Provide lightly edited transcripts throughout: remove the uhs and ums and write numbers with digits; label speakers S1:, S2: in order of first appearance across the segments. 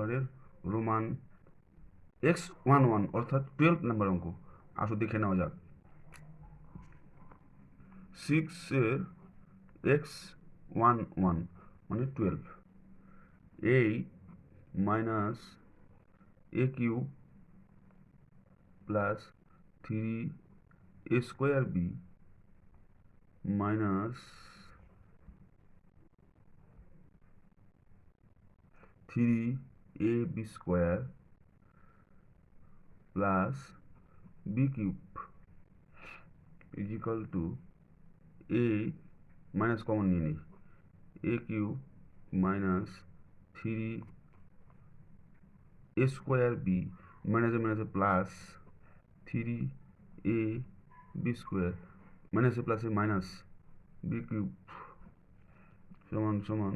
S1: নাম্বারের Roman x11 অর্থাৎ 12 number অঙ্ক। আসো দেখে নেওয়া যাক। 6-এর x11 মানে 12, এই minus a cube plus 3a² b minus 3ab² plus b cube is equal to a minus common নিয়ে নিই, a cube minus 3a² b মাইনাসে মাইনাসে প্লাস 3ab² মাইনাসে প্লাসে মাইনাস b কিউব সমান সমান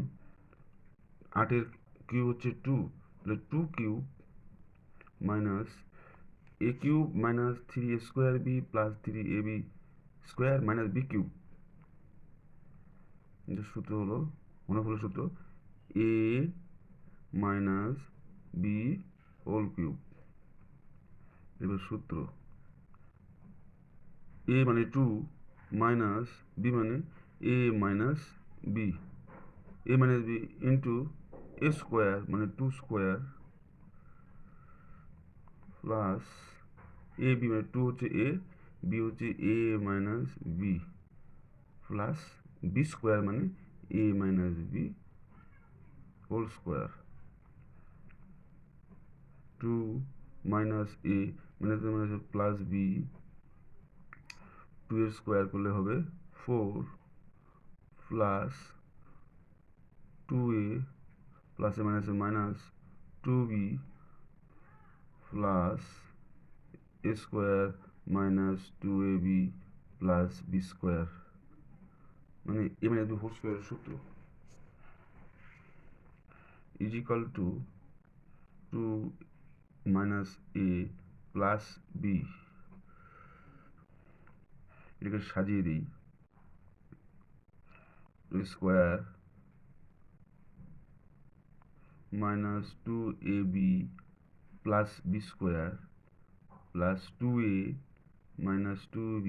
S1: 8-এর কিউব হচ্ছে 2, তাহলে 2 cube minus a cube minus 3a² b plus 3ab² minus b cube. এটা সূত্র হলো, মনে হলো সূত্র a minus b whole cube. এবার সূত্র a মানে 2 মাইনাস b মানে a minus b, a minus b into a square মানে 2 স্কোয়ার প্লাস a b মানে 2 হচ্ছে a, b হচ্ছে a minus b plus b square মানে a minus b whole square. 2 minus a মাইনাসে মাইনাসে প্লাস b, 2 এর square করলে হবে 4 প্লাস 2a প্লাসে মাইনাসে minus 2b plus a square minus 2ab plus b square মানে a মাইনাস b হোল স্কোয়ারের সূত্র is equal to 2 minus a plus b। এটাকে সাজিয়ে দিই, square minus 2ab plus b square plus 2a minus 2b,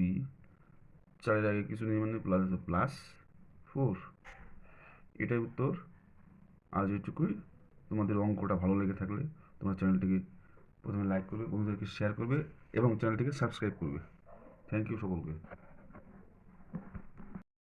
S1: 4-এর আগে কিছু নেই মানে প্লাস আছে প্লাস 4। এটাই উত্তর। আজ এটুকুই। তোমাদের অঙ্কটা ভালো লেগে থাকলে তোমরা চ্যানেলটিকে প্রথমে লাইক করবে, বন্ধুদেরকে শেয়ার করবে এবং চ্যানেলটিকে সাবস্ক্রাইব করবে। থ্যাংক ইউ সকলকে।